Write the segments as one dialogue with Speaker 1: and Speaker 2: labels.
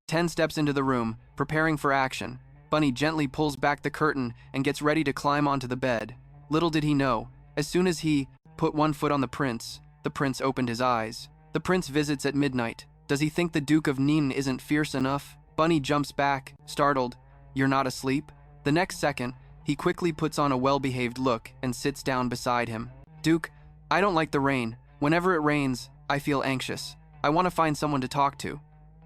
Speaker 1: 10 steps into the room, preparing for action. Bunny gently pulls back the curtain and gets ready to climb onto the bed. Little did he know, as soon as he put one foot on the prince opened his eyes. The prince visits at midnight. Does he think the Duke of Nin isn't fierce enough? Bunny jumps back, startled. You're not asleep? The next second, he quickly puts on a well-behaved look and sits down beside him. Duke, I don't like the rain. Whenever it rains, I feel anxious. I want to find someone to talk to.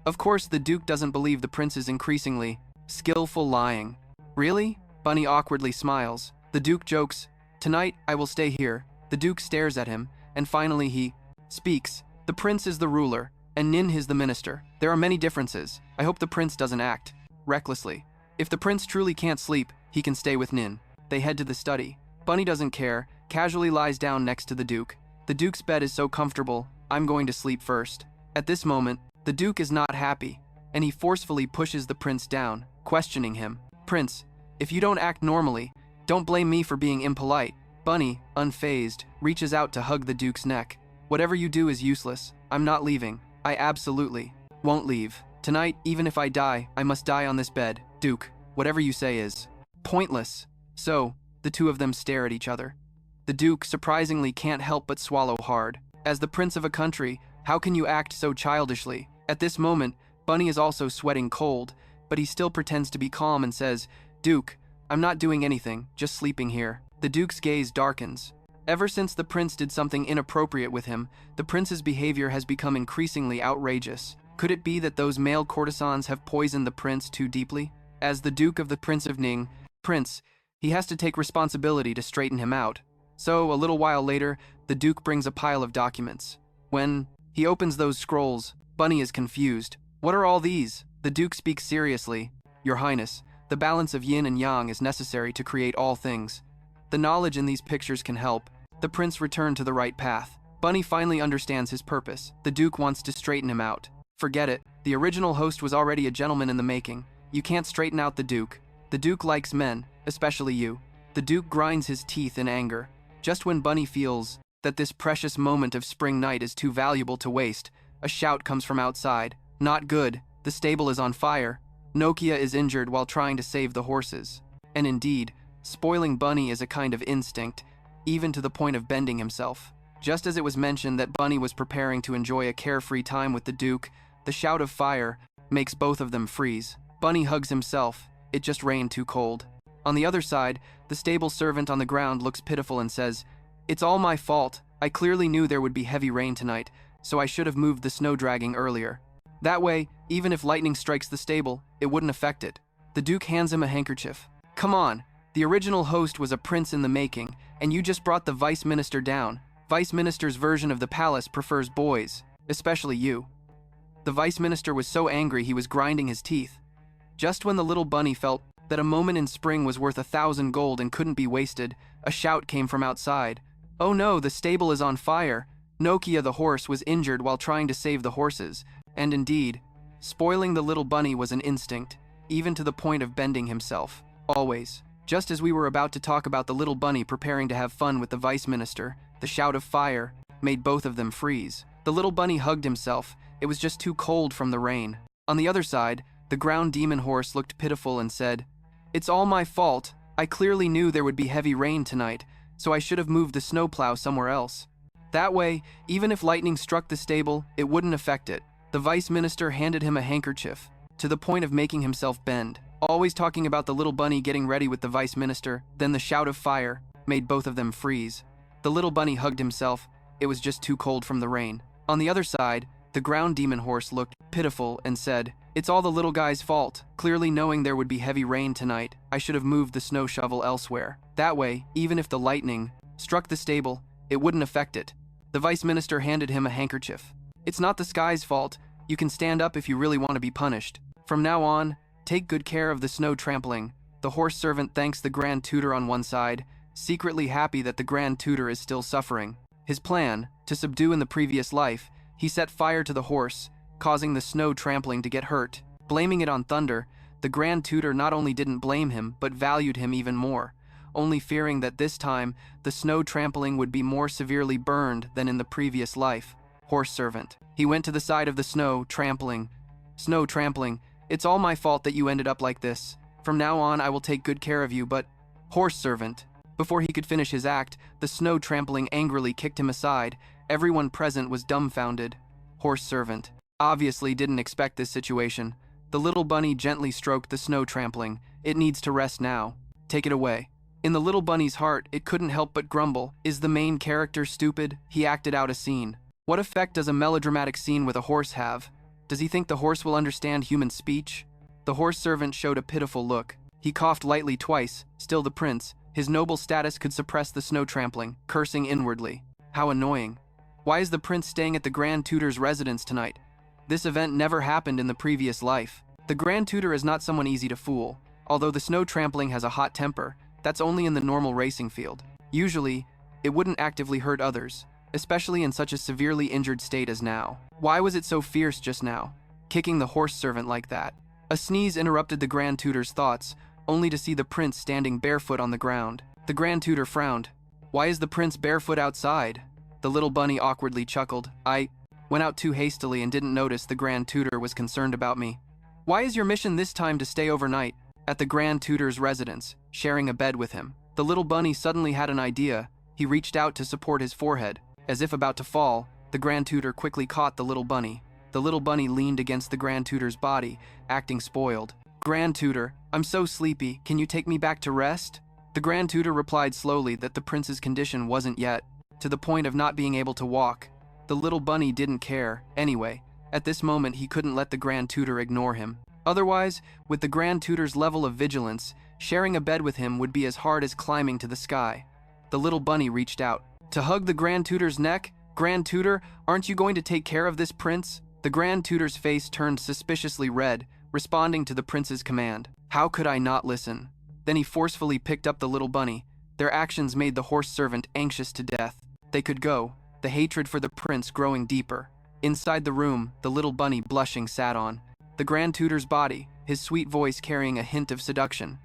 Speaker 1: Of course, the Duke doesn't believe the prince's increasingly skillful lying. Really? Bunny awkwardly smiles. The Duke jokes, tonight I will stay here. The Duke stares at him, and finally he speaks. The prince is the ruler, and Nin is the minister. There are many differences. I hope the prince doesn't act recklessly. If the prince truly can't sleep, he can stay with Nin. They head to the study. Bunny doesn't care, casually lies down next to the Duke. The Duke's bed is so comfortable, I'm going to sleep first. At this moment, the Duke is not happy, and he forcefully pushes the prince down, questioning him. Prince, if you don't act normally, don't blame me for being impolite. Bunny, unfazed, reaches out to hug the Duke's neck. Whatever you do is useless. I'm not leaving. I absolutely won't leave. Tonight, even if I die, I must die on this bed. Duke, whatever you say is pointless. So, the two of them stare at each other. The Duke surprisingly can't help but swallow hard. As the prince of a country, how can you act so childishly? At this moment, Bunny is also sweating cold, but he still pretends to be calm and says, Duke, I'm not doing anything, just sleeping here. The Duke's gaze darkens. Ever since the prince did something inappropriate with him, the prince's behavior has become increasingly outrageous. Could it be that those male courtesans have poisoned the prince too deeply? As the Duke of the Prince of Ning, Prince, he has to take responsibility to straighten him out. So, a little while later, the Duke brings a pile of documents. When he opens those scrolls, Bunny is confused. What are all these? The Duke speaks seriously. Your Highness, the balance of yin and yang is necessary to create all things. The knowledge in these pictures can help the prince return to the right path. Bunny finally understands his purpose. The Duke wants to straighten him out. Forget it. The original host was already a gentleman in the making. You can't straighten out the Duke. The Duke likes men, especially you. The Duke grinds his teeth in anger. Just when Bunny feels that this precious moment of spring night is too valuable to waste, a shout comes from outside. Not good. The stable is on fire. Nokia is injured while trying to save the horses. And indeed, spoiling Bunny is a kind of instinct, even to the point of bending himself. Just as it was mentioned that Bunny was preparing to enjoy a carefree time with the Duke, the shout of fire makes both of them freeze. Bunny hugs himself. It just rained too cold. On the other side, the stable servant on the ground looks pitiful and says, It's all my fault. I clearly knew there would be heavy rain tonight, so I should have moved the snow dragging earlier. That way, even if lightning strikes the stable, it wouldn't affect it. The Duke hands him a handkerchief. Come on. The original host was a prince in the making, and you just brought the vice minister down. Vice minister's version of the palace prefers boys, especially you. The vice minister was so angry he was grinding his teeth. Just when the little Bunny felt that a moment in spring was worth 1,000 gold and couldn't be wasted, a shout came from outside. Oh no, the stable is on fire. Nokia the horse was injured while trying to save the horses. And indeed, spoiling the little Bunny was an instinct, even to the point of bending himself. Always. Just as we were about to talk about the little Bunny preparing to have fun with the vice minister, the shout of fire made both of them freeze. The little Bunny hugged himself. It was just too cold from the rain. On the other side, the ground demon horse looked pitiful and said, It's all my fault. I clearly knew there would be heavy rain tonight, so I should have moved the snowplow somewhere else. That way, even if lightning struck the stable, it wouldn't affect it. The vice minister handed him a handkerchief, to the point of making himself bend. Always talking about the little Bunny getting ready with the vice minister, then the shout of fire made both of them freeze. The little Bunny hugged himself. It was just too cold from the rain. On the other side, the ground demon horse looked pitiful and said, It's all the little guy's fault. Clearly knowing there would be heavy rain tonight, I should have moved the snow shovel elsewhere. That way, even if the lightning struck the stable, it wouldn't affect it. The vice minister handed him a handkerchief. It's not the sky's fault. You can stand up if you really want to be punished. From now on, take good care of the snow trampling. The horse servant thanks the Grand Tutor on one side, secretly happy that the Grand Tutor is still suffering. His plan, to subdue in the previous life, he set fire to the horse, causing the snow trampling to get hurt. Blaming it on thunder, the Grand Tutor not only didn't blame him, but valued him even more, only fearing that this time, the snow trampling would be more severely burned than in the previous life. Horse servant. He went to the side of the snow trampling, It's all my fault that you ended up like this. From now on, I will take good care of you, but... Horse servant. Before he could finish his act, the snow trampling angrily kicked him aside. Everyone present was dumbfounded. Horse servant obviously didn't expect this situation. The little bunny gently stroked the snow trampling. It needs to rest now. Take it away. In the little bunny's heart, it couldn't help but grumble. Is the main character stupid? He acted out a scene. What effect does a melodramatic scene with a horse have? Does he think the horse will understand human speech? The horse servant showed a pitiful look. He coughed lightly twice. Still the prince, his noble status could suppress the snow trampling, cursing inwardly. How annoying. Why is the prince staying at the Grand Tutor's residence tonight? This event never happened in the previous life. The Grand Tutor is not someone easy to fool. Although the snow trampling has a hot temper, that's only in the normal racing field. Usually, it wouldn't actively hurt others, especially in such a severely injured state as now. Why was it so fierce just now, kicking the horse servant like that? A sneeze interrupted the Grand Tutor's thoughts, only to see the prince standing barefoot on the ground. The Grand Tutor frowned. Why is the prince barefoot outside? The little bunny awkwardly chuckled. I went out too hastily and didn't notice the Grand Tutor was concerned about me. Why is your mission this time to stay overnight at the Grand Tutor's residence, sharing a bed with him? The little bunny suddenly had an idea. He reached out to support his forehead. As if about to fall, the Grand Tutor quickly caught the little bunny. The little bunny leaned against the Grand Tutor's body, acting spoiled. Grand Tutor, I'm so sleepy, can you take me back to rest? The Grand Tutor replied slowly that the prince's condition wasn't yet to the point of not being able to walk. The little bunny didn't care, anyway. At this moment, he couldn't let the Grand Tutor ignore him. Otherwise, with the Grand Tutor's level of vigilance, sharing a bed with him would be as hard as climbing to the sky. The little bunny reached out to hug the Grand Tutor's neck. Grand Tutor, aren't you going to take care of this prince? The Grand Tutor's face turned suspiciously red, responding to the prince's command. How could I not listen? Then he forcefully picked up the little bunny. Their actions made the horse servant anxious to death. They could go, the hatred for the prince growing deeper. Inside the room, the little bunny blushing sat on the Grand Tutor's body, his sweet voice carrying a hint of seduction.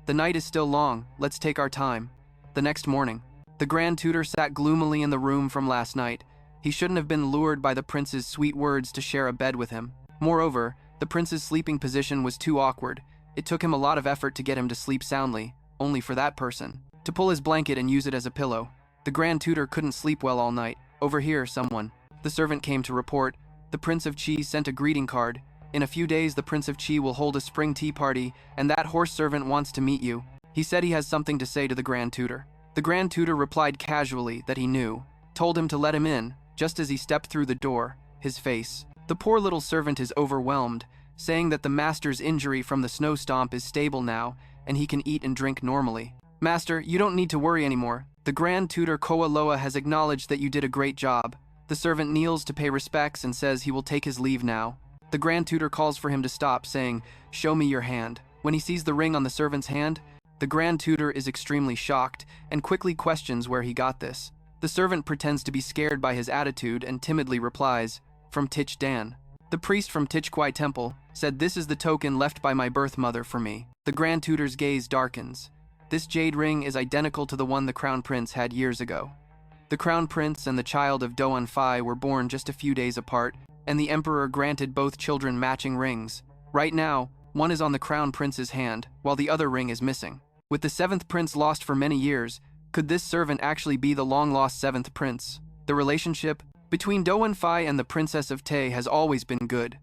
Speaker 1: The night is still long, let's take our time. The next morning, the Grand Tutor sat gloomily in the room from last night. He shouldn't have been lured by the prince's sweet words to share a bed with him. Moreover, the prince's sleeping position was too awkward. It took him a lot of effort to get him to sleep soundly, only for that person to pull his blanket and use it as a pillow. The Grand Tutor couldn't sleep well all night. Over here, someone. The servant came to report. The Prince of Qi sent a greeting card. In a few days, the Prince of Qi will hold a spring tea party, and that horse servant wants to meet you. He said he has something to say to the Grand Tutor. The Grand Tutor replied casually that he knew, told him to let him in. Just as he stepped through the door, his face. The poor little servant is overwhelmed, saying that the master's injury from the snow stomp is stable now, and he can eat and drink normally. Master, you don't need to worry anymore. The Grand Tutor Koa Loa has acknowledged that you did a great job. The servant kneels to pay respects and says he will take his leave now. The Grand Tutor calls for him to stop, saying, "Show me your hand." When he sees the ring on the servant's hand, the Grand Tutor is extremely shocked and quickly questions where he got this. The servant pretends to be scared by his attitude and timidly replies, "From Tich Dan." The priest from Tichquai Temple said, "This is the token left by my birth mother for me." The Grand Tutor's gaze darkens. This jade ring is identical to the one the Crown Prince had years ago. The Crown Prince and the child of Doan Fai were born just a few days apart, and the Emperor granted both children matching rings. Right now, one is on the Crown Prince's hand, while the other ring is missing. With the seventh prince lost for many years, could this servant actually be the long-lost seventh prince? The relationship between Doan Fai and the Princess of Tay has always been good.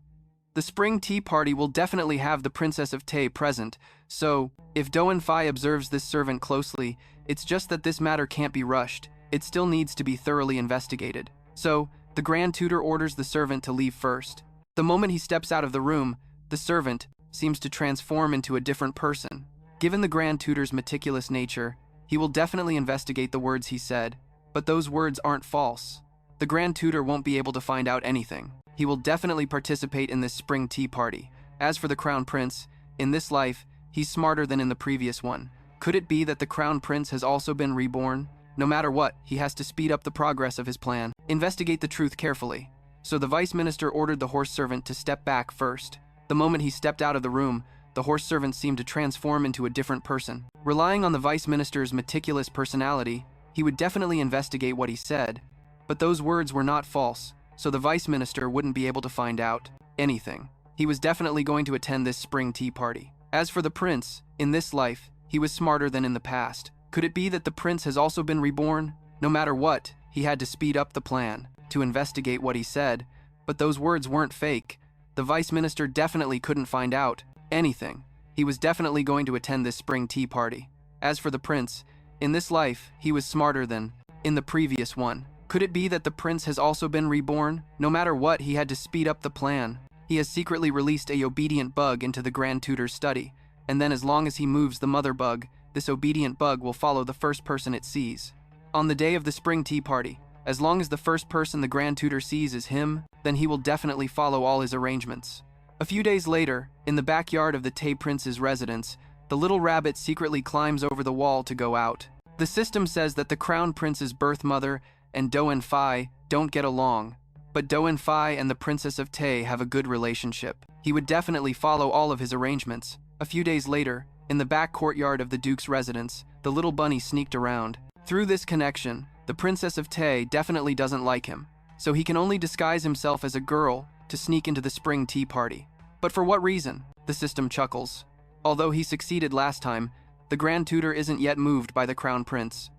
Speaker 1: The spring tea party will definitely have the Princess of Tay present, so if Doan Fai observes this servant closely, it's just that this matter can't be rushed. It still needs to be thoroughly investigated. So, the Grand Tutor orders the servant to leave first. The moment he steps out of the room, the servant seems to transform into a different person. Given the Grand Tutor's meticulous nature, he will definitely investigate the words he said, but those words aren't false. The Grand Tutor won't be able to find out anything. He will definitely participate in this spring tea party. As for the Crown Prince, in this life, he's smarter than in the previous one. Could it be that the Crown Prince has also been reborn? No matter what, he has to speed up the progress of his plan. Investigate the truth carefully. So the Vice Minister ordered the horse servant to step back first. The moment he stepped out of the room, the horse servant seemed to transform into a different person. Relying on the Vice Minister's meticulous personality, he would definitely investigate what he said. But those words were not false, so the Vice Minister wouldn't be able to find out anything. he was definitely going to attend this spring tea party. As for the prince, in this life, he was smarter than in the past. Could it be that the prince has also been reborn? No matter what, he had to speed up the plan, to investigate what he said, but those words weren't fake. The vice minister definitely couldn't find out anything. He was definitely going to attend this spring tea party. As for the prince, in this life, he was smarter than in the previous one. Could it be that the prince has also been reborn? No matter what, he had to speed up the plan. He has secretly released a obedient bug into the Grand Tutor's study, and then as long as he moves the mother bug, this obedient bug will follow the first person it sees. On the day of the spring tea party, as long as the first person the Grand Tutor sees is him, then he will definitely follow all his arrangements. A few days later, in the backyard of the Tay Prince's residence, the little rabbit secretly climbs over the wall to go out. The system says that the Crown Prince's birth mother and Do and Phi don't get along, but Do and Phi and the Princess of Tay have a good relationship. He would definitely follow all of his arrangements. A few days later, in the back courtyard of the Duke's residence, the little bunny sneaked around. Through this connection, the Princess of Tay definitely doesn't like him, so he can only disguise himself as a girl to sneak into the spring tea party. But for what reason? The system chuckles. Although he succeeded last time, the Grand Tutor isn't yet moved by the Crown Prince.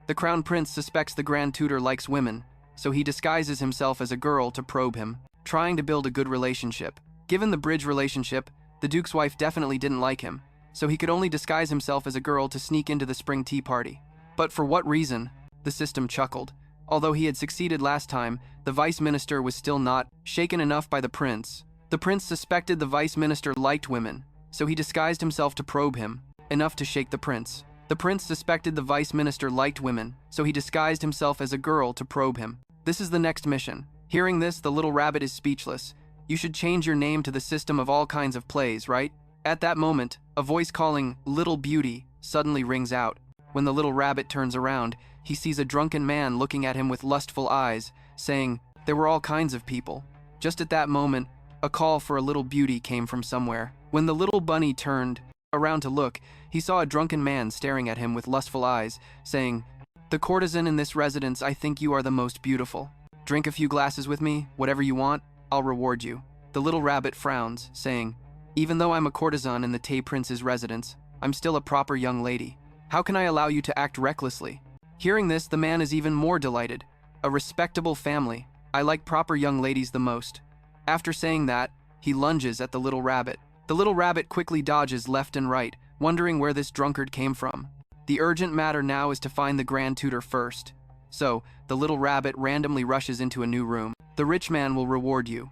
Speaker 1: The Crown Prince suspects the Grand Tutor likes women, so he disguises himself as a girl to probe him, trying to build a good relationship. Given the bridge relationship, the Duke's wife definitely didn't like him, so he could only disguise himself as a girl to sneak into the spring tea party. But for what reason? The system chuckled. Although he had succeeded last time, the vice minister was still not shaken enough by the prince. The prince suspected the vice minister liked women, so he disguised himself to probe him, enough to shake the prince. The prince suspected the vice minister liked women, so he disguised himself as a girl to probe him. This is the next mission. Hearing this, the little rabbit is speechless. You should change your name to the system of all kinds of plays, right? At that moment, a voice calling "Little Beauty" suddenly rings out. When the little rabbit turns around, he sees a drunken man looking at him with lustful eyes, saying, "There were all kinds of people." Just at that moment, a call for a little beauty came from somewhere. When the little bunny turned around to look, he saw a drunken man staring at him with lustful eyes, saying, "The courtesan in this residence, I think you are the most beautiful. Drink a few glasses with me, whatever you want, I'll reward you." The little rabbit frowns, saying, "Even though I'm a courtesan in the Tay Prince's residence, I'm still a proper young lady. How can I allow you to act recklessly?" Hearing this, the man is even more delighted. "A respectable family. I like proper young ladies the most." After saying that, he lunges at the little rabbit. The little rabbit quickly dodges left and right, wondering where this drunkard came from. The urgent matter now is to find the Grand Tutor first. So, the little rabbit randomly rushes into a new room. "The rich man will reward you."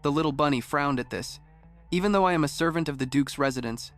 Speaker 1: The little bunny frowned at this. "Even though I am a servant of the Duke's residence,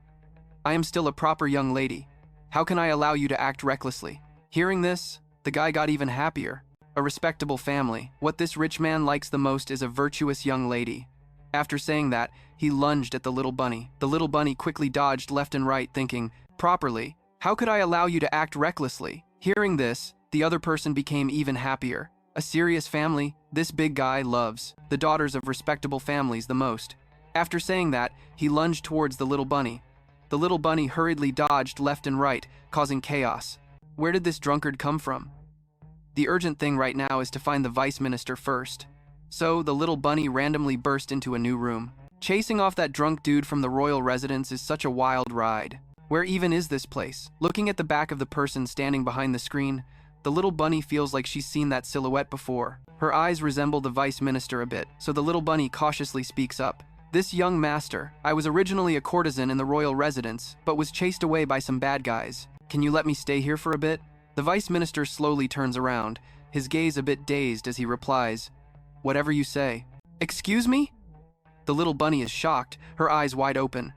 Speaker 1: I am still a proper young lady. How can I allow you to act recklessly?" Hearing this, the guy got even happier. A respectable family. What this rich man likes the most is a virtuous young lady. After saying that, he lunged at the little bunny. The little bunny quickly dodged left and right, thinking, "Properly, how could I allow you to act recklessly?" Hearing this, the other person became even happier. A serious family, this big guy loves the daughters of respectable families the most. After saying that, he lunged towards the little bunny. The little bunny hurriedly dodged left and right, causing chaos. Where did this drunkard come from? The urgent thing right now is to find the vice minister first. So, the little bunny randomly burst into a new room. Chasing off that drunk dude from the royal residence is such a wild ride. Where even is this place? Looking at the back of the person standing behind the screen, the little bunny feels like she's seen that silhouette before. Her eyes resemble the vice minister a bit, so the little bunny cautiously speaks up. "This young master, I was originally a courtesan in the royal residence, but was chased away by some bad guys. Can you let me stay here for a bit?" The vice minister slowly turns around, his gaze a bit dazed as he replies, "Whatever you say." "Excuse me?" The little bunny is shocked, her eyes wide open.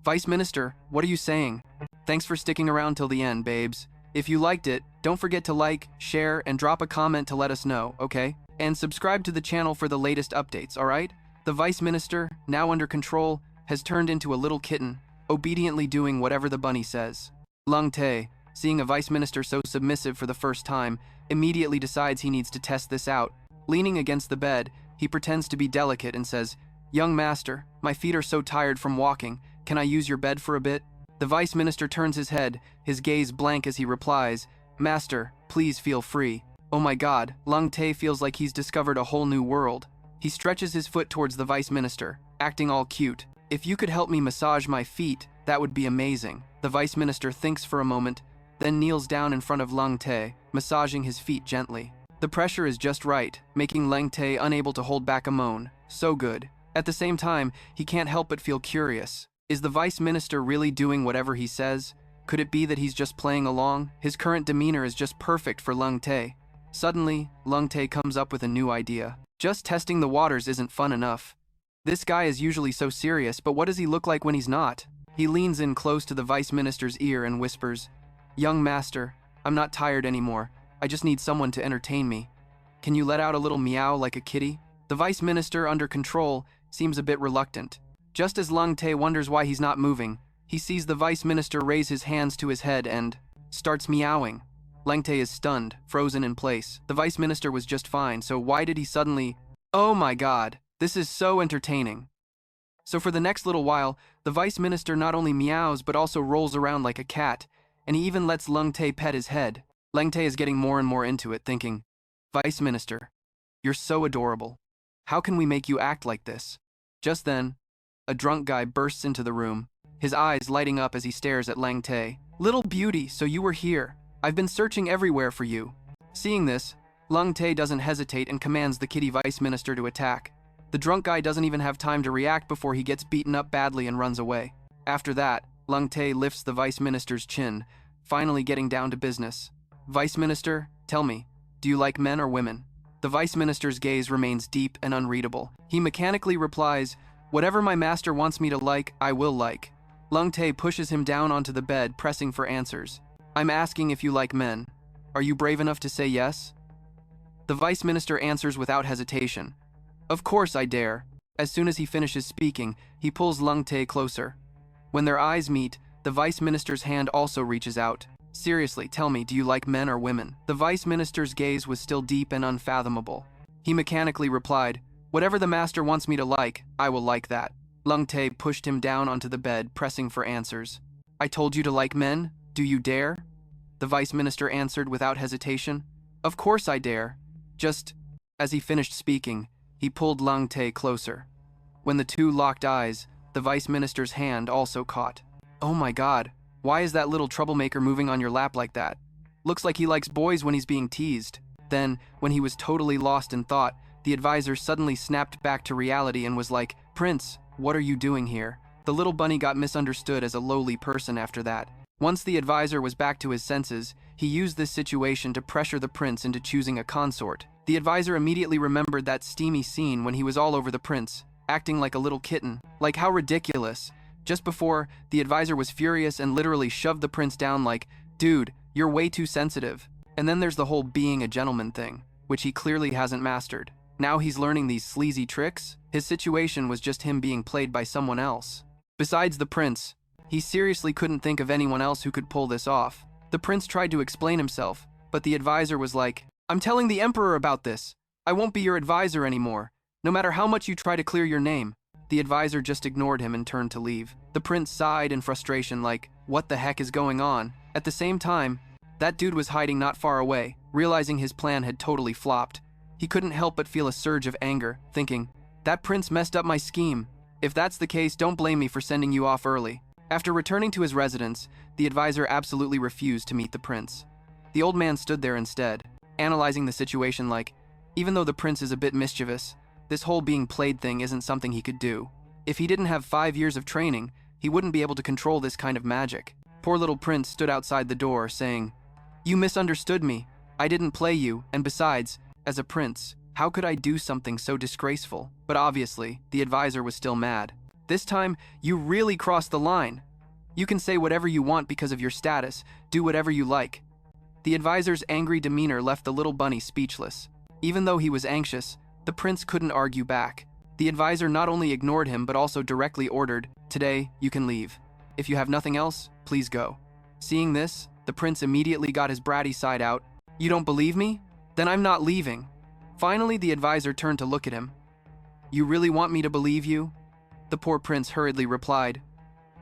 Speaker 1: "Vice minister, what are you saying?" "Thanks for sticking around till the end, babes. If you liked it, don't forget to like, share, and drop a comment to let us know, okay? And subscribe to the channel for the latest updates, alright?" The vice minister, now under control, has turned into a little kitten, obediently doing whatever the bunny says. Lung Tae, seeing a vice minister so submissive for the first time, immediately decides he needs to test this out. Leaning against the bed, he pretends to be delicate and says, "Young master, my feet are so tired from walking. Can I use your bed for a bit?" The vice minister turns his head, his gaze blank as he replies, "Master, please feel free." Oh my god, Lung Tae feels like he's discovered a whole new world. He stretches his foot towards the vice minister, acting all cute. If you could help me massage my feet, that would be amazing. The vice minister thinks for a moment, then kneels down in front of Leng Te, massaging his feet gently. The pressure is just right, making Leng Te unable to hold back a moan. So good. At the same time, he can't help but feel curious. Is the vice minister really doing whatever he says? Could it be that he's just playing along? His current demeanor is just perfect for Leng Te. Suddenly, Leng Te comes up with a new idea. Just testing the waters isn't fun enough. This guy is usually so serious, but what does he look like when he's not? He leans in close to the vice minister's ear and whispers, "Young master, I'm not tired anymore. I just need someone to entertain me. Can you let out a little meow like a kitty?" The vice minister, under control, seems a bit reluctant. Just as Leng Te wonders why he's not moving, he sees the vice minister raise his hands to his head and starts meowing. Leng Te is stunned, frozen in place. The vice minister was just fine, so why did he suddenly... Oh my god, this is so entertaining. So for the next little while, the vice minister not only meows but also rolls around like a cat, and he even lets Leng Te pet his head. Leng Te is getting more and more into it, thinking, "Vice minister, you're so adorable. How can we make you act like this?" Just then, a drunk guy bursts into the room, his eyes lighting up as he stares at Leng Te. "Little beauty, so you were here. I've been searching everywhere for you." Seeing this, Leng Te doesn't hesitate and commands the kitty vice minister to attack. The drunk guy doesn't even have time to react before he gets beaten up badly and runs away. After that, Leng Te lifts the vice minister's chin, finally getting down to business. "Vice minister, tell me, do you like men or women?" The vice minister's gaze remains deep and unreadable. He mechanically replies, "Whatever my master wants me to like, I will like." Leng Te pushes him down onto the bed, pressing for answers. "I'm asking if you like men. Are you brave enough to say yes?" The vice minister answers without hesitation. "Of course I dare." As soon as he finishes speaking, he pulls Leng Te closer. When their eyes meet, the vice minister's hand also reaches out. "Seriously, tell me, do you like men or women?" The vice minister's gaze was still deep and unfathomable. He mechanically replied, "Whatever the master wants me to like, I will like that." Leng Te pushed him down onto the bed, pressing for answers. "I told you to like men. Do you dare?" The vice minister answered without hesitation. "Of course I dare. Just..." As he finished speaking, he pulled Leng Te closer. When the two locked eyes, the vice minister's hand also caught. "Oh my god, why is that little troublemaker moving on your lap like that? Looks like he likes boys when he's being teased." Then, when he was totally lost in thought, the advisor suddenly snapped back to reality and was like, "Prince, what are you doing here?" The little bunny got misunderstood as a lowly person after that. Once the advisor was back to his senses, he used this situation to pressure the prince into choosing a consort. The advisor immediately remembered that steamy scene when he was all over the prince, acting like a little kitten. Like, how ridiculous. Just before, the advisor was furious and literally shoved the prince down like, "Dude, you're way too sensitive." And then there's the whole being a gentleman thing, which he clearly hasn't mastered. Now he's learning these sleazy tricks? His situation was just him being played by someone else. Besides the prince, he seriously couldn't think of anyone else who could pull this off. The prince tried to explain himself, but the advisor was like, "I'm telling the emperor about this. I won't be your advisor anymore, no matter how much you try to clear your name." The advisor just ignored him and turned to leave. The prince sighed in frustration like, what the heck is going on? At the same time, that dude was hiding not far away, realizing his plan had totally flopped. He couldn't help but feel a surge of anger, thinking, that prince messed up my scheme. If that's the case, don't blame me for sending you off early. After returning to his residence, the advisor absolutely refused to meet the prince. The old man stood there instead, analyzing the situation like, even though the prince is a bit mischievous, this whole being played thing isn't something he could do. If he didn't have 5 years of training, he wouldn't be able to control this kind of magic. Poor little prince stood outside the door, saying, "You misunderstood me. I didn't play you, and besides, as a prince, how could I do something so disgraceful?" But obviously, the advisor was still mad. "This time, you really crossed the line. You can say whatever you want because of your status, do whatever you like." The advisor's angry demeanor left the little bunny speechless. Even though he was anxious, the prince couldn't argue back. The advisor not only ignored him but also directly ordered, "Today, you can leave. If you have nothing else, please go." Seeing this, the prince immediately got his bratty side out. "You don't believe me? Then I'm not leaving." Finally, the advisor turned to look at him. "You really want me to believe you?" The poor prince hurriedly replied,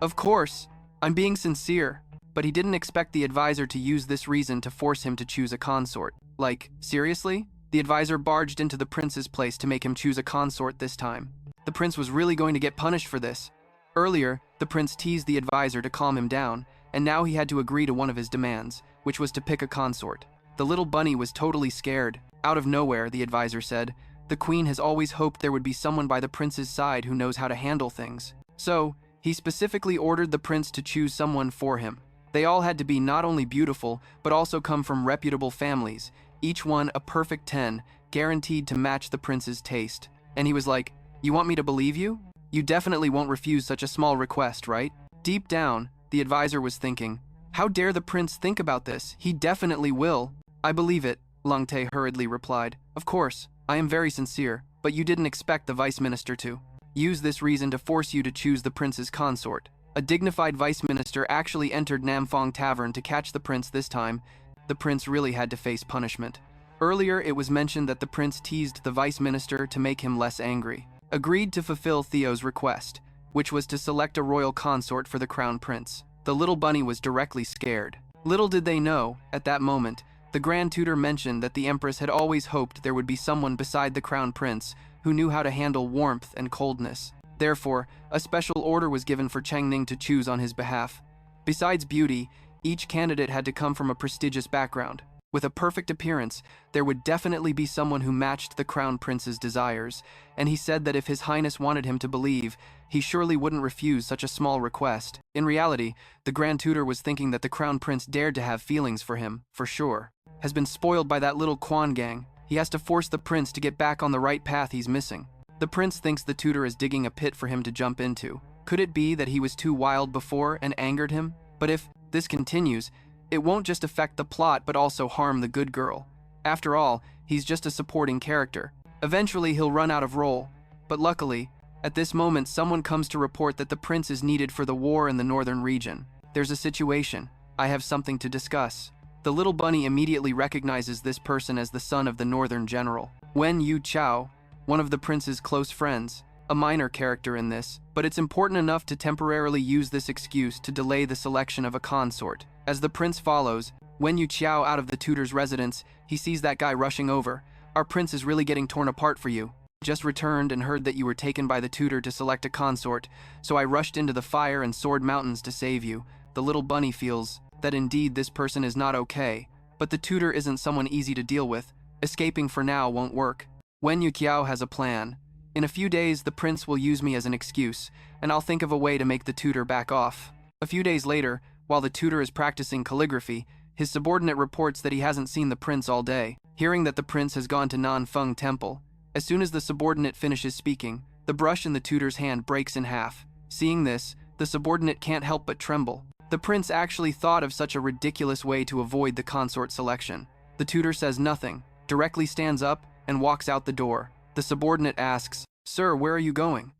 Speaker 1: "Of course, I'm being sincere." But he didn't expect the advisor to use this reason to force him to choose a consort. Like, seriously? The advisor barged into the prince's place to make him choose a consort this time. The prince was really going to get punished for this. Earlier, the prince teased the advisor to calm him down, and now he had to agree to one of his demands, which was to pick a consort. The little bunny was totally scared. Out of nowhere, the advisor said, the queen has always hoped there would be someone by the prince's side who knows how to handle things. So, he specifically ordered the prince to choose someone for him. They all had to be not only beautiful, but also come from reputable families, each one a perfect 10, guaranteed to match the prince's taste. And he was like, "You want me to believe you? You definitely won't refuse such a small request, right?" Deep down, the advisor was thinking, how dare the prince think about this? He definitely will. "I believe it," Lang Te hurriedly replied. "Of course, I am very sincere, but you didn't expect the vice minister to use this reason to force you to choose the prince's consort." A dignified vice minister actually entered Namfong Tavern to catch the prince this time. The prince really had to face punishment. Earlier, it was mentioned that the prince teased the vice minister to make him less angry. Agreed to fulfill Theo's request, which was to select a royal consort for the crown prince. The little bunny was directly scared. Little did they know, at that moment, the Grand Tutor mentioned that the Empress had always hoped there would be someone beside the crown prince who knew how to handle warmth and coldness. Therefore, a special order was given for Chengning to choose on his behalf. Besides beauty, each candidate had to come from a prestigious background. With a perfect appearance, there would definitely be someone who matched the crown prince's desires, and he said that if His Highness wanted him to believe, he surely wouldn't refuse such a small request. In reality, the Grand Tutor was thinking that the crown prince dared to have feelings for him, for sure. Has been spoiled by that little Quan gang. He has to force the prince to get back on the right path he's missing. The prince thinks the tutor is digging a pit for him to jump into. Could it be that he was too wild before and angered him? But if this continues, it won't just affect the plot but also harm the good girl. After all, he's just a supporting character. Eventually he'll run out of role. But luckily, at this moment someone comes to report that the prince is needed for the war in the northern region. There's a situation. I have something to discuss. The little bunny immediately recognizes this person as the son of the northern general, Wen Yu Chao, one of the prince's close friends, a minor character in this, but it's important enough to temporarily use this excuse to delay the selection of a consort. As the prince follows Wen Yu Chao out of the tutor's residence, he sees that guy rushing over. "Our prince is really getting torn apart for you. Just returned and heard that you were taken by the tutor to select a consort, so I rushed into the fire and sword mountains to save you." The little bunny feels that indeed this person is not okay, but the tutor isn't someone easy to deal with. Escaping for now won't work. Wen Yu Qiao has a plan. In a few days, the prince will use me as an excuse, and I'll think of a way to make the tutor back off. A few days later, while the tutor is practicing calligraphy, his subordinate reports that he hasn't seen the prince all day. Hearing that the prince has gone to Nanfeng Temple, as soon as the subordinate finishes speaking, the brush in the tutor's hand breaks in half. Seeing this, the subordinate can't help but tremble. The prince actually thought of such a ridiculous way to avoid the consort selection. The tutor says nothing, directly stands up, and walks out the door. The subordinate asks, "Sir, where are you going?"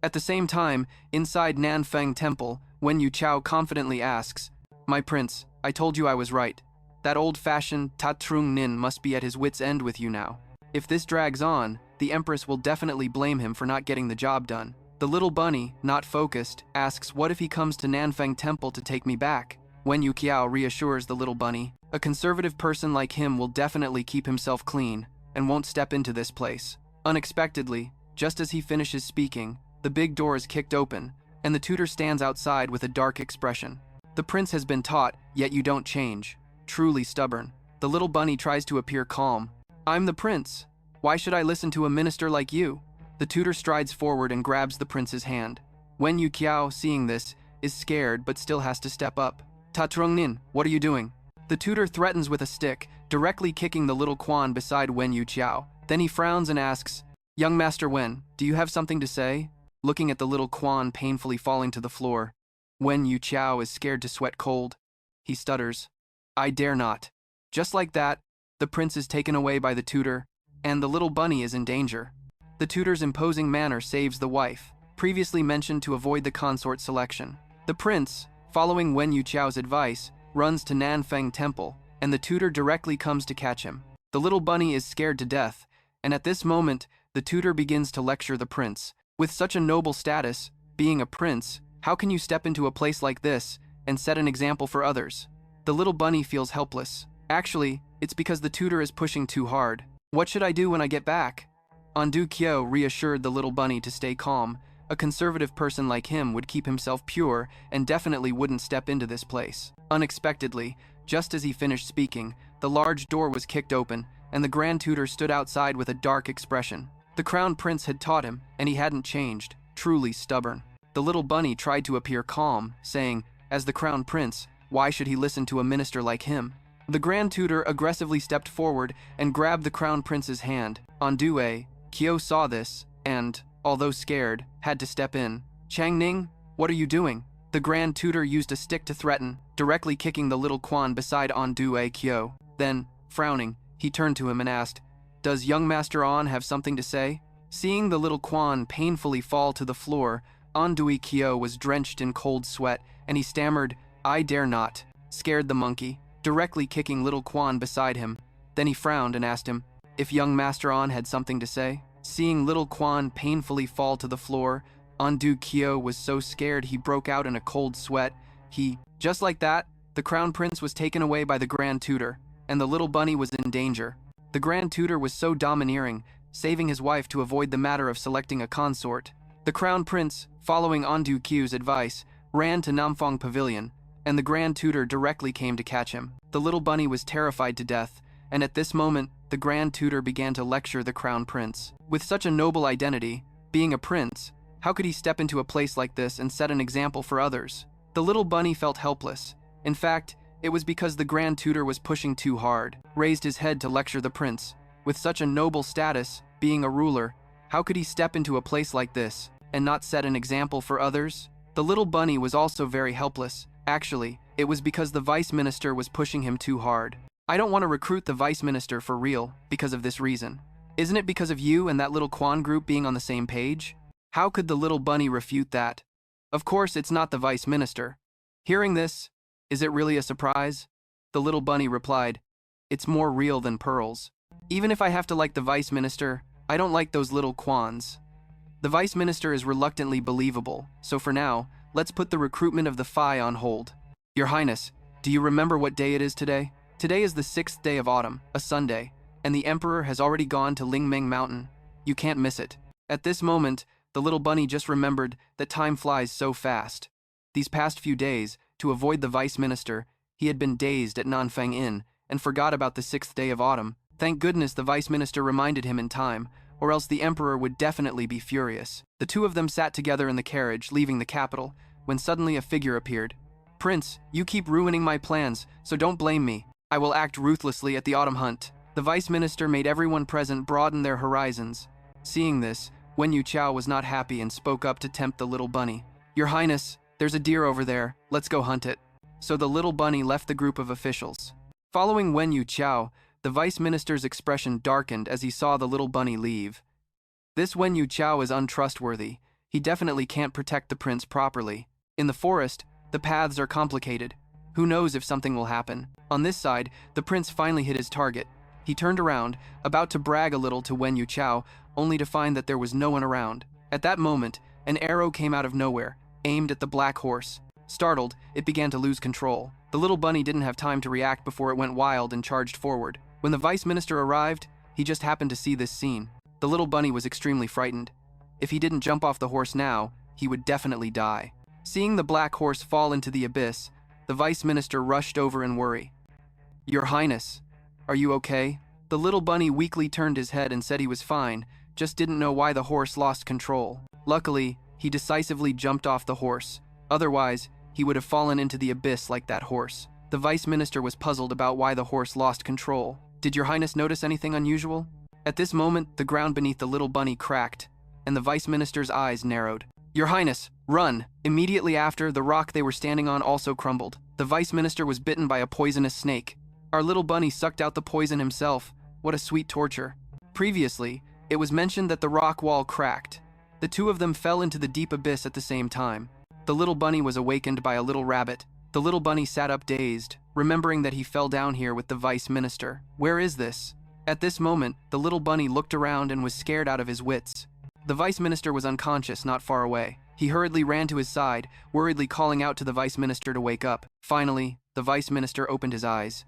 Speaker 1: At the same time, inside Nanfeng Temple, Wen Yu Chao confidently asks, "My prince, I told you I was right. That old-fashioned Ta Trung Nin must be at his wit's end with you now. If this drags on, the Empress will definitely blame him for not getting the job done." The little bunny, not focused, asks what if he comes to Nanfeng Temple to take me back. Wen Yu Qiao reassures the little bunny, a conservative person like him will definitely keep himself clean and won't step into this place. Unexpectedly, just as he finishes speaking, the big door is kicked open, and the tutor stands outside with a dark expression. The prince has been taught, yet you don't change. Truly stubborn. The little bunny tries to appear calm. "I'm the prince. Why should I listen to a minister like you?" The tutor strides forward and grabs the prince's hand. Wen Yu Qiao, seeing this, is scared but still has to step up. "Ta Trung Nin, what are you doing?" The tutor threatens with a stick, directly kicking the little Quan beside Wen Yu Qiao. Then he frowns and asks, "Young Master Wen, do you have something to say?" Looking at the little Quan painfully falling to the floor, Wen Yu Qiao is scared to sweat cold. He stutters, "I dare not." Just like that, the prince is taken away by the tutor, and the little bunny is in danger. The tutor's imposing manner saves the wife, previously mentioned to avoid the consort selection. The prince, following Wen Yu Qiao's advice, runs to Nanfeng Temple, and the tutor directly comes to catch him. The little bunny is scared to death, and at this moment, the tutor begins to lecture the prince. With such a noble status, being a prince, how can you step into a place like this and set an example for others? The little bunny feels helpless. Actually, it's because the tutor is pushing too hard. "What should I do when I get back?" Ondu Kyo reassured the little bunny to stay calm. A conservative person like him would keep himself pure and definitely wouldn't step into this place. Unexpectedly, just as he finished speaking, the large door was kicked open, and the Grand Tutor stood outside with a dark expression. The Crown Prince had taught him, and he hadn't changed, truly stubborn. The little bunny tried to appear calm, saying, as the Crown Prince, why should he listen to a minister like him? The Grand Tutor aggressively stepped forward and grabbed the Crown Prince's hand. Ondu Kyo saw this, and, although scared, had to step in. Changning, what are you doing? The Grand Tutor used a stick to threaten, directly kicking the little Quan beside Ondu Kyo. Then, frowning, he turned to him and asked, does young Master On have something to say? Seeing the little Quan painfully fall to the floor, Ondu Kyo was drenched in cold sweat, and he stammered, I dare not, scared the monkey, directly kicking little Quan beside him. Then he frowned and asked him if young Master On had something to say. Seeing little Quan painfully fall to the floor, Ondu Kyo was so scared he broke out in a cold sweat. Just like that, the Crown Prince was taken away by the Grand Tutor, and the little bunny was in danger. The Grand Tutor was so domineering, saving his wife to avoid the matter of selecting a consort. The Crown Prince, following Ondu Kyo's advice, ran to Namfong Pavilion, and the Grand Tutor directly came to catch him. The little bunny was terrified to death, and at this moment, the Grand Tutor began to lecture the Crown Prince. With such a noble identity, being a prince, how could he step into a place like this and set an example for others? The little bunny felt helpless. In fact, it was because the Grand Tutor was pushing too hard, raised his head to lecture the prince. With such a noble status, being a ruler, how could he step into a place like this and not set an example for others? The little bunny was also very helpless. Actually, it was because the vice minister was pushing him too hard. I don't want to recruit the vice minister for real because of this reason. Isn't it because of you and that little Quan group being on the same page? How could the little bunny refute that? Of course, it's not the vice minister. Hearing this, is it really a surprise? The little bunny replied, it's more real than pearls. Even if I have to like the vice minister, I don't like those little Quans. The vice minister is reluctantly believable, so for now, let's put the recruitment of the Phi on hold. Your Highness, do you remember what day it is today? Today is the 6th day of autumn, a Sunday, and the Emperor has already gone to Lingmeng Mountain. You can't miss it. At this moment, the little bunny just remembered that time flies so fast. These past few days, to avoid the vice minister, he had been dazed at Nanfang Inn and forgot about the 6th day of autumn. Thank goodness the vice minister reminded him in time, or else the Emperor would definitely be furious. The two of them sat together in the carriage, leaving the capital, when suddenly a figure appeared. Prince, you keep ruining my plans, so don't blame me. I will act ruthlessly at the autumn hunt. The vice minister made everyone present broaden their horizons. Seeing this, Wen Yuchao was not happy and spoke up to tempt the little bunny. Your Highness, there's a deer over there, let's go hunt it. So the little bunny left the group of officials. Following Wen Yuchao, the vice minister's expression darkened as he saw the little bunny leave. This Wen Yuchao is untrustworthy. He definitely can't protect the prince properly. In the forest, the paths are complicated. Who knows if something will happen? On this side, the prince finally hit his target. He turned around, about to brag a little to Wen Yuchao, only to find that there was no one around. At that moment, an arrow came out of nowhere, aimed at the black horse. Startled, it began to lose control. The little bunny didn't have time to react before it went wild and charged forward. When the vice minister arrived, he just happened to see this scene. The little bunny was extremely frightened. If he didn't jump off the horse now, he would definitely die. Seeing the black horse fall into the abyss, the vice minister rushed over in worry. Your Highness, are you okay? The little bunny weakly turned his head and said he was fine, just didn't know why the horse lost control. Luckily, he decisively jumped off the horse. Otherwise, he would have fallen into the abyss like that horse. The vice minister was puzzled about why the horse lost control. Did your Highness notice anything unusual? At this moment, the ground beneath the little bunny cracked, and the vice minister's eyes narrowed. Your Highness, run! Immediately after, the rock they were standing on also crumbled. The vice minister was bitten by a poisonous snake. Our little bunny sucked out the poison himself. What a sweet torture. Previously, it was mentioned that the rock wall cracked. The two of them fell into the deep abyss at the same time. The little bunny was awakened by a little rabbit. The little bunny sat up dazed, remembering that he fell down here with the vice minister. Where is this? At this moment, the little bunny looked around and was scared out of his wits. The vice minister was unconscious not far away. He hurriedly ran to his side, worriedly calling out to the vice minister to wake up. Finally, the vice minister opened his eyes.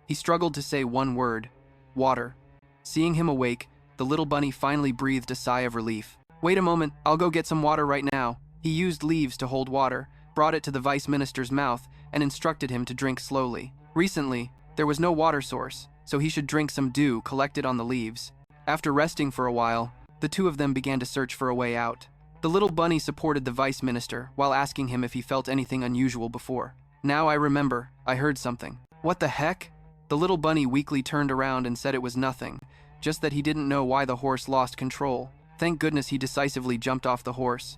Speaker 1: He struggled to say one word: water. Seeing him awake, the little bunny finally breathed a sigh of relief. Wait a moment, I'll go get some water right now. He used leaves to hold water, brought it to the vice minister's mouth, and instructed him to drink slowly. Recently, there was no water source, so he should drink some dew collected on the leaves. After resting for a while, the two of them began to search for a way out. The little bunny supported the vice minister while asking him if he felt anything unusual before. Now I remember, I heard something. What the heck? The little bunny weakly turned around and said it was nothing, just that he didn't know why the horse lost control. Thank goodness he decisively jumped off the horse.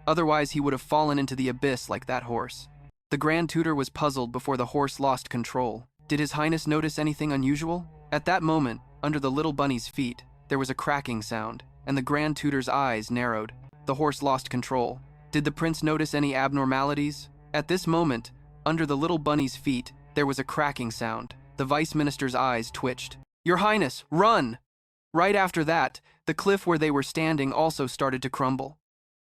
Speaker 1: Otherwise he would have fallen into the abyss like that horse. The Grand Tutor was puzzled before the horse lost control. Did His Highness notice anything unusual? At that moment, under the little bunny's feet, there was a cracking sound, and the Grand Tutor's eyes narrowed. The horse lost control. Did the prince notice any abnormalities? At this moment, under the little bunny's feet, there was a cracking sound. The vice minister's eyes twitched. Your Highness, run! Right after that, the cliff where they were standing also started to crumble.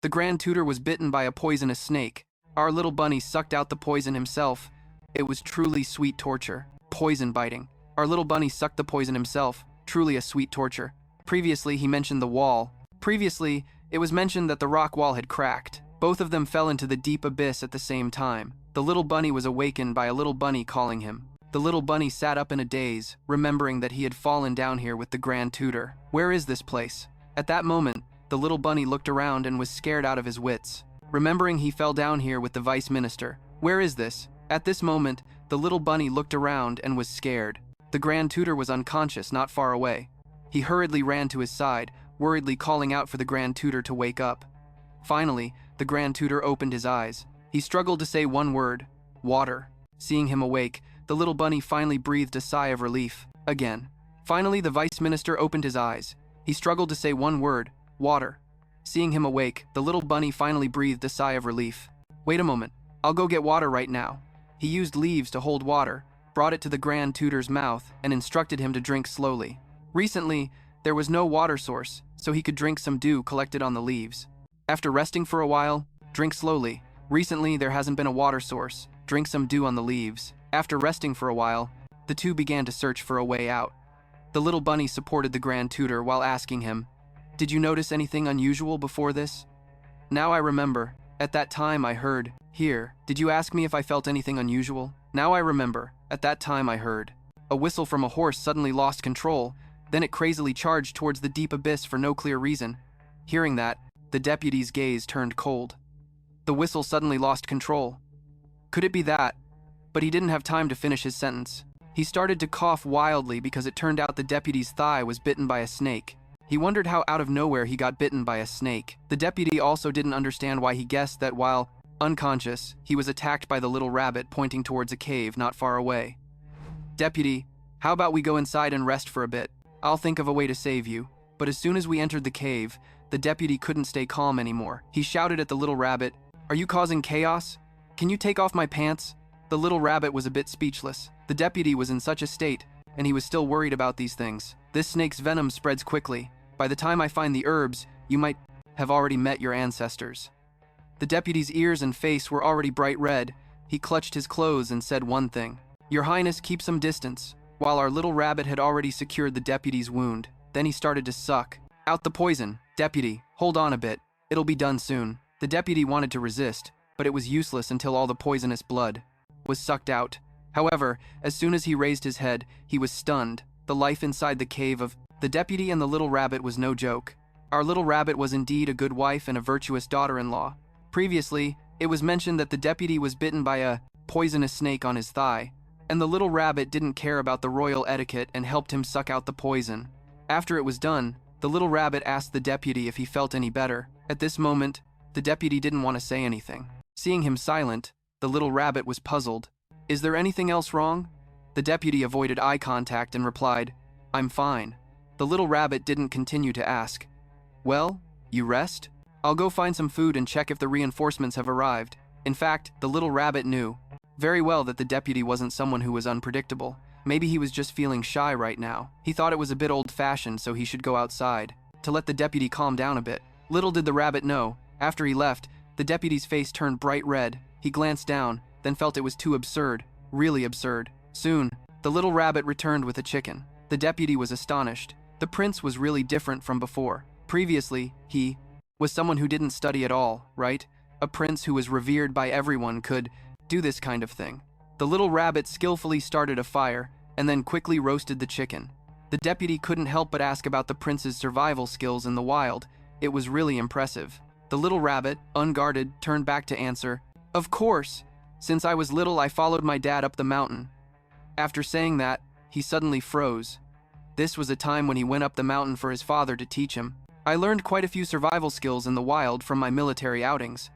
Speaker 1: The Grand Tutor was bitten by a poisonous snake. Our little bunny sucked out the poison himself. It was truly sweet torture. Poison biting. Our little bunny sucked the poison himself. Truly a sweet torture. Previously, he mentioned the wall. Previously, it was mentioned that the rock wall had cracked. Both of them fell into the deep abyss at the same time. The little bunny was awakened by a little bunny calling him. The little bunny sat up in a daze, remembering that he had fallen down here with the Grand Tutor. Where is this place? At that moment, the little bunny looked around and was scared out of his wits, remembering he fell down here with the vice minister. Where is this? At this moment, the little bunny looked around and was scared. The Grand Tutor was unconscious, not far away. He hurriedly ran to his side, worriedly calling out for the Grand Tutor to wake up. Finally, the Grand Tutor opened his eyes. He struggled to say one word: water. Seeing him awake, the little bunny finally breathed a sigh of relief. Again. Finally, the vice minister opened his eyes. He struggled to say one word: water. Seeing him awake, the little bunny finally breathed a sigh of relief. Wait a moment, I'll go get water right now. He used leaves to hold water, brought it to the Grand Tutor's mouth, and instructed him to drink slowly. Recently, there was no water source, so he could drink some dew collected on the leaves. After resting for a while, drink slowly. Recently, there hasn't been a water source. Drink some dew on the leaves. After resting for a while, the two began to search for a way out. The little bunny supported the Grand Tutor while asking him, Did you notice anything unusual before this? Now I remember. At that time I heard, Here, did you ask me if I felt anything unusual? Now I remember. At that time I heard. A whistle from a horse suddenly lost control. Then it crazily charged towards the deep abyss for no clear reason. Hearing that, the deputy's gaze turned cold. The whistle suddenly lost control. Could it be that? But he didn't have time to finish his sentence. He started to cough wildly because it turned out the deputy's thigh was bitten by a snake. He wondered how out of nowhere he got bitten by a snake. The deputy also didn't understand why he guessed that while unconscious, he was attacked by the little rabbit pointing towards a cave not far away. Deputy, how about we go inside and rest for a bit? I'll think of a way to save you. But as soon as we entered the cave, the deputy couldn't stay calm anymore. He shouted at the little rabbit, Are you causing chaos? Can you take off my pants? The little rabbit was a bit speechless. The deputy was in such a state, and he was still worried about these things. This snake's venom spreads quickly. By the time I find the herbs, you might have already met your ancestors. The deputy's ears and face were already bright red. He clutched his clothes and said one thing. Your Highness, keep some distance. While our little rabbit had already secured the deputy's wound, then he started to suck out the poison. Deputy, hold on a bit. It'll be done soon. The deputy wanted to resist, but it was useless until all the poisonous blood was sucked out. However, as soon as he raised his head, he was stunned. The life inside the cave of the deputy and the little rabbit was no joke. Our little rabbit was indeed a good wife and a virtuous daughter-in-law. Previously, it was mentioned that the deputy was bitten by a poisonous snake on his thigh, and the little rabbit didn't care about the royal etiquette and helped him suck out the poison. After it was done, the little rabbit asked the deputy if he felt any better. At this moment, the deputy didn't want to say anything. Seeing him silent, the little rabbit was puzzled. Is there anything else wrong? The deputy avoided eye contact and replied, I'm fine. The little rabbit didn't continue to ask. Well, you rest? I'll go find some food and check if the reinforcements have arrived. In fact, the little rabbit knew very well that the deputy wasn't someone who was unpredictable. Maybe he was just feeling shy right now. He thought it was a bit old-fashioned, so he should go outside to let the deputy calm down a bit. Little did the rabbit know, after he left, the deputy's face turned bright red. He glanced down, then felt it was too absurd, really absurd. Soon, the little rabbit returned with a chicken. The deputy was astonished. The prince was really different from before. Previously, he was someone who didn't study at all, right? A prince who was revered by everyone could do this kind of thing. The little rabbit skillfully started a fire and then quickly roasted the chicken. The deputy couldn't help but ask about the prince's survival skills in the wild. It was really impressive. The little rabbit, unguarded, turned back to answer, "Of course. Since I was little, I followed my dad up the mountain." After saying that, he suddenly froze. This was a time when he went up the mountain for his father to teach him. "I learned quite a few survival skills in the wild from my military outings.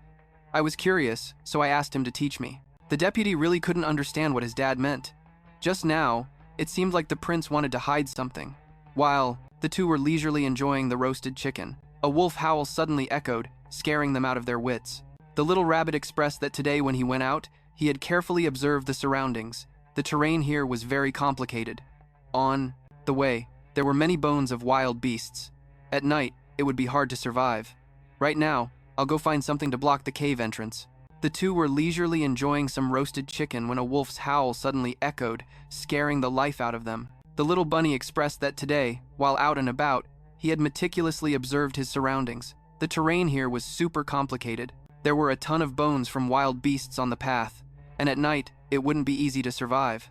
Speaker 1: I was curious, so I asked him to teach me." The deputy really couldn't understand what his dad meant. Just now, it seemed like the prince wanted to hide something. While the two were leisurely enjoying the roasted chicken, a wolf howl suddenly echoed, scaring them out of their wits. The little rabbit expressed that today when he went out, he had carefully observed the surroundings. The terrain here was very complicated. On the way, there were many bones of wild beasts. At night, it would be hard to survive. Right now, I'll go find something to block the cave entrance. The two were leisurely enjoying some roasted chicken when a wolf's howl suddenly echoed, scaring the life out of them. The little bunny expressed that today, while out and about, he had meticulously observed his surroundings. The terrain here was super complicated. There were a ton of bones from wild beasts on the path, and at night, it wouldn't be easy to survive.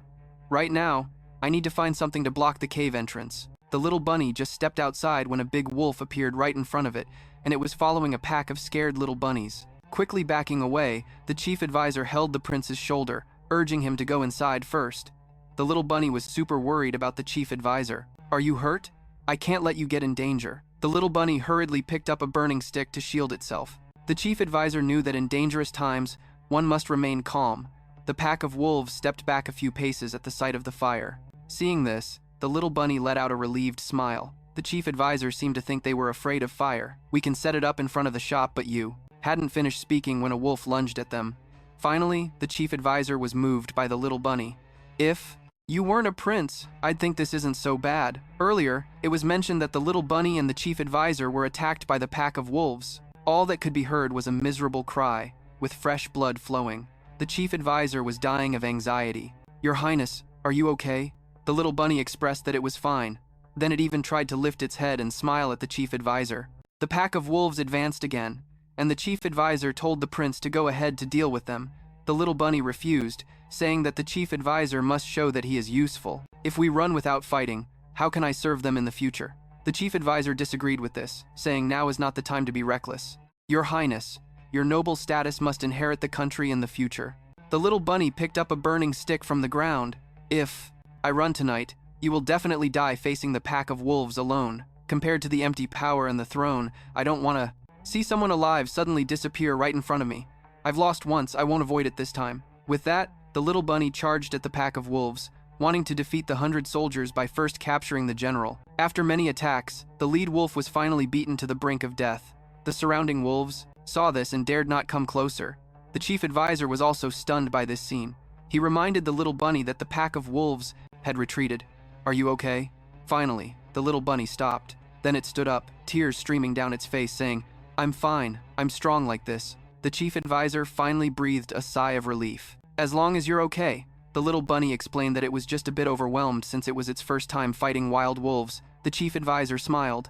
Speaker 1: Right now, I need to find something to block the cave entrance. The little bunny just stepped outside when a big wolf appeared right in front of it, and it was following a pack of scared little bunnies. Quickly backing away, the chief advisor held the prince's shoulder, urging him to go inside first. The little bunny was super worried about the chief advisor. "Are you hurt? I can't let you get in danger." The little bunny hurriedly picked up a burning stick to shield itself. The chief advisor knew that in dangerous times, one must remain calm. The pack of wolves stepped back a few paces at the sight of the fire. Seeing this, the little bunny let out a relieved smile. The chief advisor seemed to think they were afraid of fire. "We can set it up in front of the shop, but you..." Hadn't finished speaking when a wolf lunged at them. Finally, the chief advisor was moved by the little bunny. "If you weren't a prince, I'd think this isn't so bad." Earlier, it was mentioned that the little bunny and the chief advisor were attacked by the pack of wolves. All that could be heard was a miserable cry, with fresh blood flowing. The chief advisor was dying of anxiety. "Your Highness, are you okay?" The little bunny expressed that it was fine. Then it even tried to lift its head and smile at the chief advisor. The pack of wolves advanced again, and the chief advisor told the prince to go ahead to deal with them. The little bunny refused, saying that the chief advisor must show that he is useful. "If we run without fighting, how can I serve them in the future?" The chief advisor disagreed with this, saying now is not the time to be reckless. "Your Highness, your noble status must inherit the country in the future." The little bunny picked up a burning stick from the ground. "If I run tonight, you will definitely die facing the pack of wolves alone. Compared to the empty power and the throne, I don't want to see someone alive suddenly disappear right in front of me. I've lost once, I won't avoid it this time." With that, the little bunny charged at the pack of wolves, wanting to defeat the 100 soldiers by first capturing the general. After many attacks, the lead wolf was finally beaten to the brink of death. The surrounding wolves saw this and dared not come closer. The chief advisor was also stunned by this scene. He reminded the little bunny that the pack of wolves had retreated. "Are you okay?" Finally, the little bunny stopped. Then it stood up, tears streaming down its face, saying, "I'm fine. I'm strong like this." The chief advisor finally breathed a sigh of relief. "As long as you're okay." The little bunny explained that it was just a bit overwhelmed since it was its first time fighting wild wolves. The chief advisor smiled.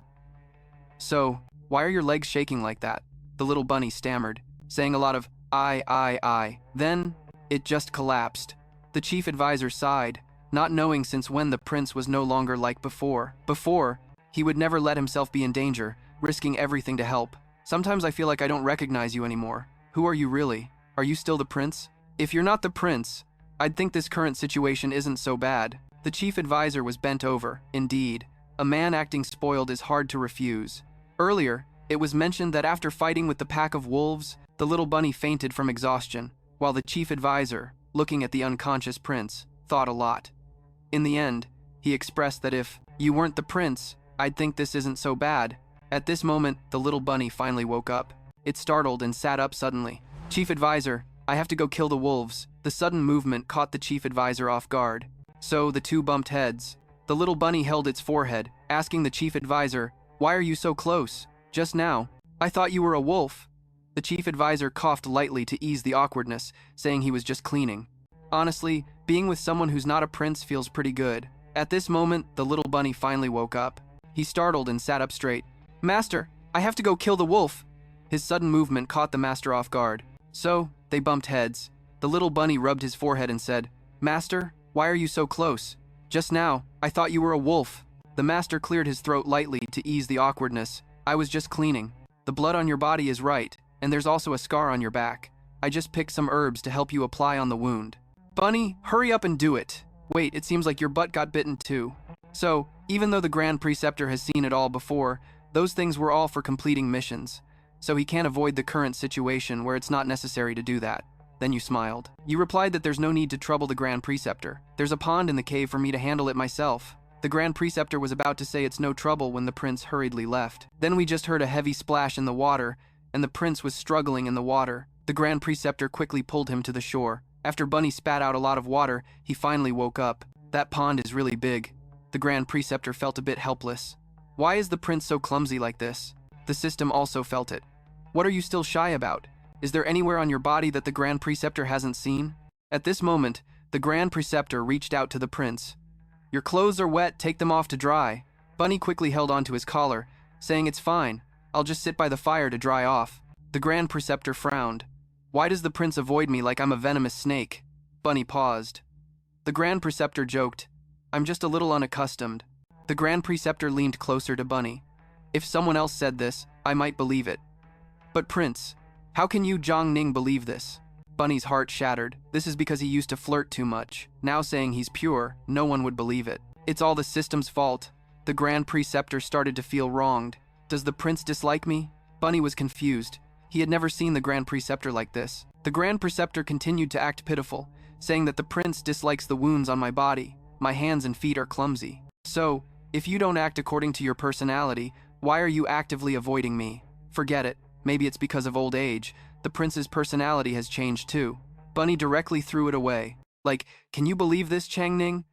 Speaker 1: "So, why are your legs shaking like that?" The little bunny stammered, saying a lot of I. Then, it just collapsed. The chief advisor sighed, not knowing since when the prince was no longer like before. Before, he would never let himself be in danger, risking everything to help. "Sometimes I feel like I don't recognize you anymore. Who are you really? Are you still the prince?" "If you're not the prince, I'd think this current situation isn't so bad." The chief advisor was bent over. Indeed, a man acting spoiled is hard to refuse. Earlier, it was mentioned that after fighting with the pack of wolves, the little bunny fainted from exhaustion, while the chief advisor, looking at the unconscious prince, thought a lot. In the end, he expressed that if you weren't the prince, I'd think this isn't so bad. At this moment, the little bunny finally woke up. It startled and sat up suddenly. "Chief advisor, I have to go kill the wolves." The sudden movement caught the chief advisor off guard. So the two bumped heads. The little bunny held its forehead, asking the chief advisor, "Why are you so close? Just now, I thought you were a wolf." The chief advisor coughed lightly to ease the awkwardness, saying he was just cleaning. Honestly, being with someone who's not a prince feels pretty good. At this moment, the little bunny finally woke up. He startled and sat up straight. Master, I have to go kill the wolf. His sudden movement caught the master off guard. So, they bumped heads. The little bunny rubbed his forehead and said, Master, why are you so close? Just now, I thought you were a wolf. The master cleared his throat lightly to ease the awkwardness. I was just cleaning. The blood on your body is right, and there's also a scar on your back. I just picked some herbs to help you apply on the wound. Bunny, hurry up and do it. Wait, it seems like your butt got bitten too. So, even though the Grand Preceptor has seen it all before, those things were all for completing missions. So he can't avoid the current situation where it's not necessary to do that. Then you smiled. You replied that there's no need to trouble the Grand Preceptor. There's a pond in the cave for me to handle it myself. The Grand Preceptor was about to say it's no trouble when the prince hurriedly left. Then we just heard a heavy splash in the water, and the prince was struggling in the water. The Grand Preceptor quickly pulled him to the shore. After Bunny spat out a lot of water, he finally woke up. That pond is really big. The Grand Preceptor felt a bit helpless. Why is the prince so clumsy like this? The system also felt it. What are you still shy about? Is there anywhere on your body that the Grand Preceptor hasn't seen? At this moment, the Grand Preceptor reached out to the prince. Your clothes are wet, take them off to dry. Bunny quickly held onto his collar, saying it's fine, I'll just sit by the fire to dry off. The Grand Preceptor frowned. Why does the prince avoid me like I'm a venomous snake? Bunny paused. The Grand Preceptor joked, I'm just a little unaccustomed. The Grand Preceptor leaned closer to Bunny. If someone else said this, I might believe it. But Prince, how can you Zhang Ning believe this? Bunny's heart shattered. This is because he used to flirt too much. Now saying he's pure, no one would believe it. It's all the system's fault. The Grand Preceptor started to feel wronged. Does the prince dislike me? Bunny was confused. He had never seen the Grand Preceptor like this. The Grand Preceptor continued to act pitiful, saying that the prince dislikes the wounds on my body. My hands and feet are clumsy. So, if you don't act according to your personality, why are you actively avoiding me? Forget it. Maybe it's because of old age. The prince's personality has changed too. Bunny directly threw it away. Like, can you believe this, Chang Ning?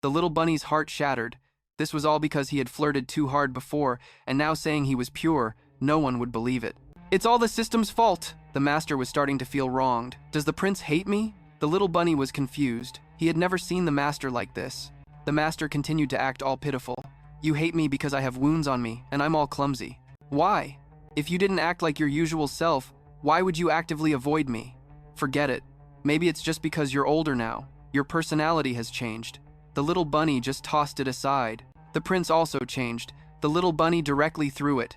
Speaker 1: The little bunny's heart shattered. This was all because he had flirted too hard before, and now saying he was pure, no one would believe it. It's all the system's fault. The master was starting to feel wronged. Does the prince hate me? The little bunny was confused. He had never seen the master like this. The master continued to act all pitiful. You hate me because I have wounds on me, and I'm all clumsy. Why? If you didn't act like your usual self, why would you actively avoid me? Forget it. Maybe it's just because you're older now. Your personality has changed. The little bunny just tossed it aside. The prince also changed. The little bunny directly threw it.